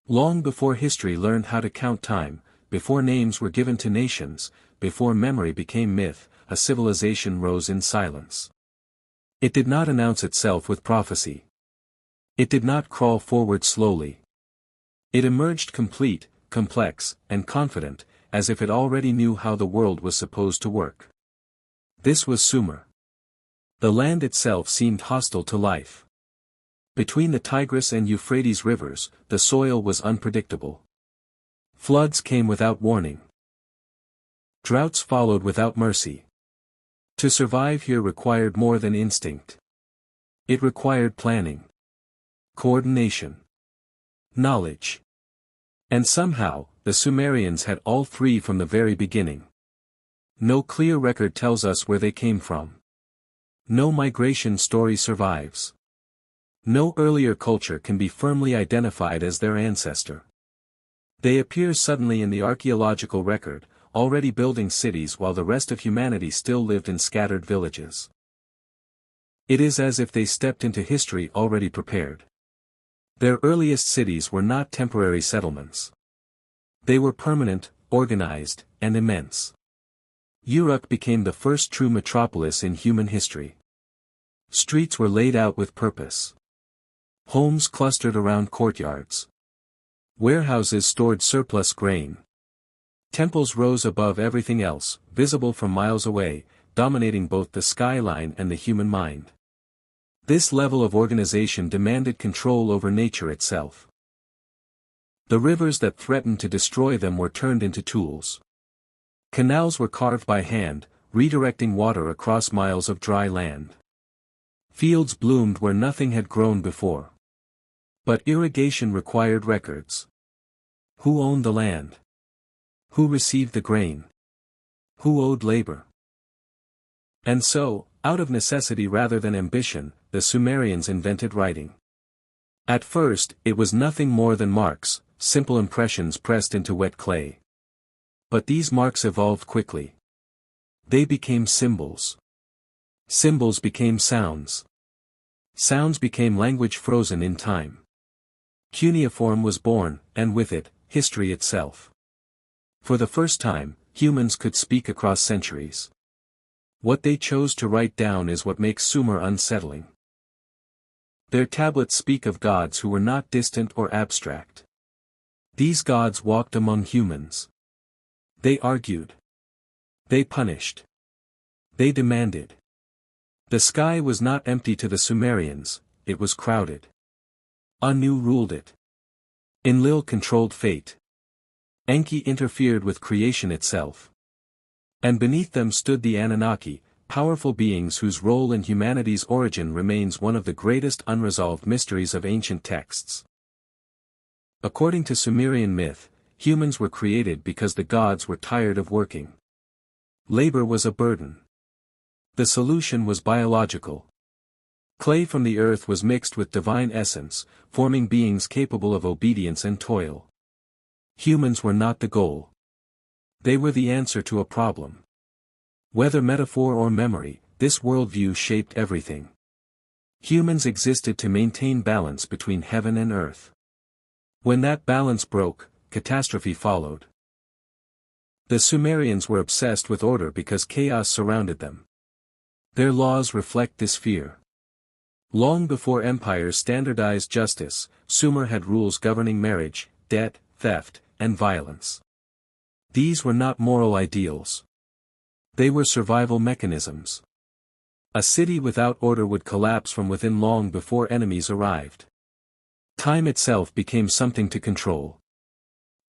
Long before history learned how to count time, before names were given to nations, before memory became myth, a civilization rose in silence. It did not announce itself with prophecy. It did not crawl forward slowly. It emerged complete, complex, and confident, as if it already knew how the world was supposed to work. This was Sumer. The land itself seemed hostile to life. Between the Tigris and Euphrates rivers, the soil was unpredictable. Floods came without warning. Droughts followed without mercy. To survive here required more than instinct. It required planning, coordination, knowledge. And somehow, the Sumerians had all three from the very beginning. No clear record tells us where they came from. No migration story survives. No earlier culture can be firmly identified as their ancestor. They appear suddenly in the archaeological record, already building cities while the rest of humanity still lived in scattered villages. It is as if they stepped into history already prepared. Their earliest cities were not temporary settlements. They were permanent, organized, and immense. Uruk became the first true metropolis in human history. Streets were laid out with purpose. Homes clustered around courtyards. Warehouses stored surplus grain. Temples rose above everything else, visible from miles away, dominating both the skyline and the human mind. This level of organization demanded control over nature itself. The rivers that threatened to destroy them were turned into tools. Canals were carved by hand, redirecting water across miles of dry land. Fields bloomed where nothing had grown before. But irrigation required records. Who owned the land? Who received the grain? Who owed labor? And so, out of necessity rather than ambition, the Sumerians invented writing. At first, it was nothing more than marks, simple impressions pressed into wet clay. But these marks evolved quickly. They became symbols. Symbols became sounds. Sounds became language frozen in time. Cuneiform was born, and with it, history itself. For the first time, humans could speak across centuries. What they chose to write down is what makes Sumer unsettling. Their tablets speak of gods who were not distant or abstract. These gods walked among humans. They argued. They punished. They demanded. The sky was not empty to the Sumerians, it was crowded. Anu ruled it. Enlil controlled fate. Enki interfered with creation itself. And beneath them stood the Anunnaki, powerful beings whose role in humanity's origin remains one of the greatest unresolved mysteries of ancient texts. According to Sumerian myth, humans were created because the gods were tired of working. Labor was a burden. The solution was biological. Clay from the earth was mixed with divine essence, forming beings capable of obedience and toil. Humans were not the goal. They were the answer to a problem. Whether metaphor or memory, this worldview shaped everything. Humans existed to maintain balance between heaven and earth. When that balance broke, catastrophe followed. The Sumerians were obsessed with order because chaos surrounded them. Their laws reflect this fear. Long before empires standardized justice, Sumer had rules governing marriage, debt, theft, and violence. These were not moral ideals. They were survival mechanisms. A city without order would collapse from within long before enemies arrived. Time itself became something to control.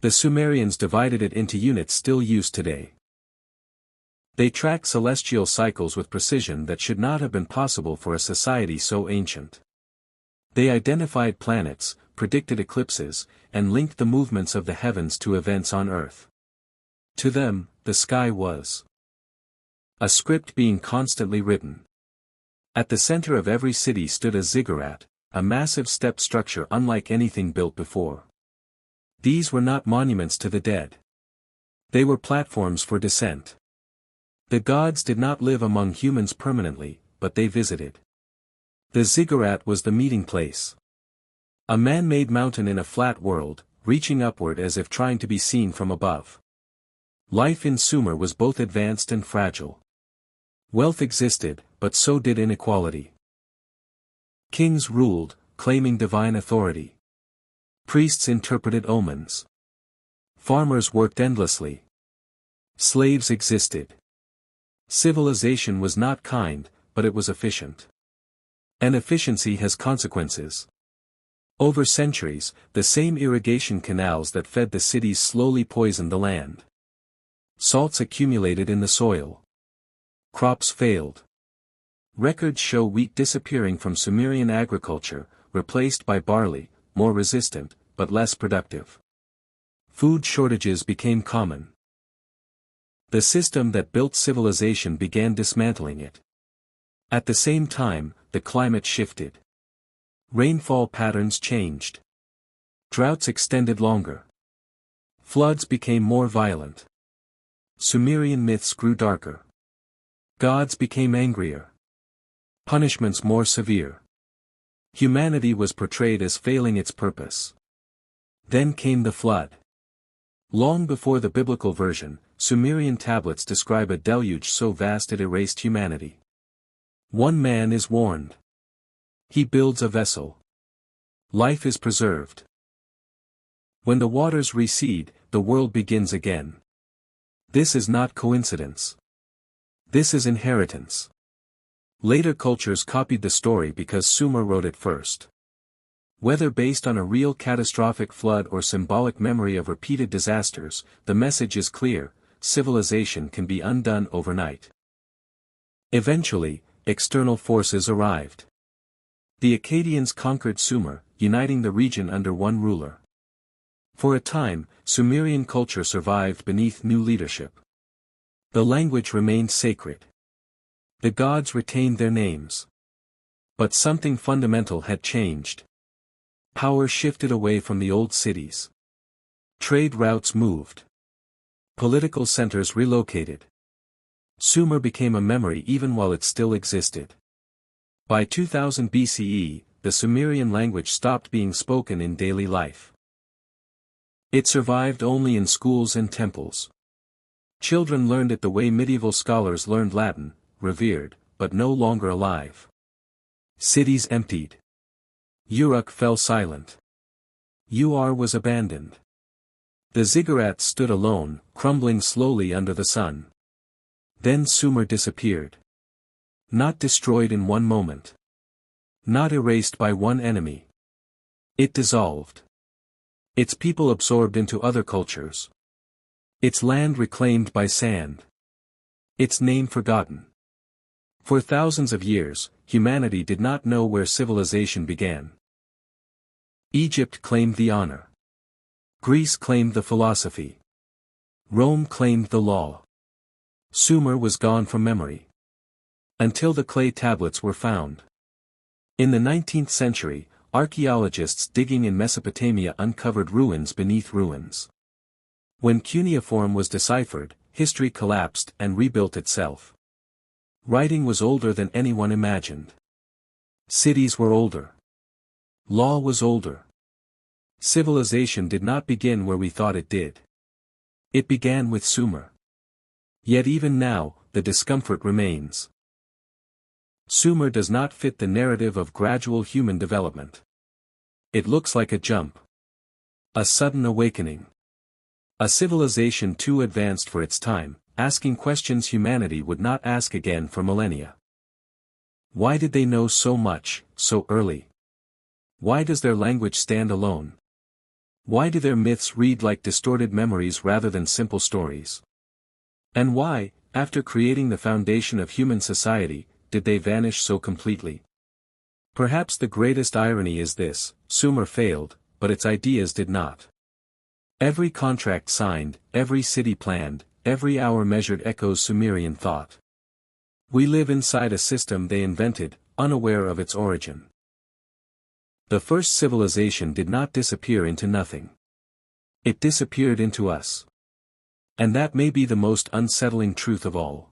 The Sumerians divided it into units still used today. They tracked celestial cycles with precision that should not have been possible for a society so ancient. They identified planets, predicted eclipses, and linked the movements of the heavens to events on Earth. To them, the sky was a script being constantly written. At the center of every city stood a ziggurat, a massive step structure unlike anything built before. These were not monuments to the dead. They were platforms for descent. The gods did not live among humans permanently, but they visited. The ziggurat was the meeting place. A man-made mountain in a flat world, reaching upward as if trying to be seen from above. Life in Sumer was both advanced and fragile. Wealth existed, but so did inequality. Kings ruled, claiming divine authority. Priests interpreted omens. Farmers worked endlessly. Slaves existed. Civilization was not kind, but it was efficient. And efficiency has consequences. Over centuries, the same irrigation canals that fed the cities slowly poisoned the land. Salts accumulated in the soil. Crops failed. Records show wheat disappearing from Sumerian agriculture, replaced by barley, more resistant, but less productive. Food shortages became common. The system that built civilization began dismantling it. At the same time, the climate shifted. Rainfall patterns changed. Droughts extended longer. Floods became more violent. Sumerian myths grew darker. Gods became angrier. Punishments more severe. Humanity was portrayed as failing its purpose. Then came the flood. Long before the biblical version, Sumerian tablets describe a deluge so vast it erased humanity. One man is warned. He builds a vessel. Life is preserved. When the waters recede, the world begins again. This is not coincidence. This is inheritance. Later cultures copied the story because Sumer wrote it first. Whether based on a real catastrophic flood or symbolic memory of repeated disasters, the message is clear: civilization can be undone overnight. Eventually, external forces arrived. The Akkadians conquered Sumer, uniting the region under one ruler. For a time, Sumerian culture survived beneath new leadership. The language remained sacred. The gods retained their names. But something fundamental had changed. Power shifted away from the old cities. Trade routes moved. Political centers relocated. Sumer became a memory even while it still existed. By 2000 BCE, the Sumerian language stopped being spoken in daily life. It survived only in schools and temples. Children learned it the way medieval scholars learned Latin, revered, but no longer alive. Cities emptied. Uruk fell silent. Ur was abandoned. The ziggurats stood alone, crumbling slowly under the sun. Then Sumer disappeared. Not destroyed in one moment. Not erased by one enemy. It dissolved. Its people absorbed into other cultures. Its land reclaimed by sand. Its name forgotten. For thousands of years, humanity did not know where civilization began. Egypt claimed the honor. Greece claimed the philosophy. Rome claimed the law. Sumer was gone from memory. Until the clay tablets were found. In the 19th century, archaeologists digging in Mesopotamia uncovered ruins beneath ruins. When cuneiform was deciphered, history collapsed and rebuilt itself. Writing was older than anyone imagined. Cities were older. Law was older. Civilization did not begin where we thought it did. It began with Sumer. Yet even now, the discomfort remains. Sumer does not fit the narrative of gradual human development. It looks like a jump. A sudden awakening. A civilization too advanced for its time, asking questions humanity would not ask again for millennia. Why did they know so much, so early? Why does their language stand alone? Why do their myths read like distorted memories rather than simple stories? And why, after creating the foundation of human society, did they vanish so completely? Perhaps the greatest irony is this: Sumer failed, but its ideas did not. Every contract signed, every city planned, every hour measured echoes Sumerian thought. We live inside a system they invented, unaware of its origin. The first civilization did not disappear into nothing. It disappeared into us. And that may be the most unsettling truth of all.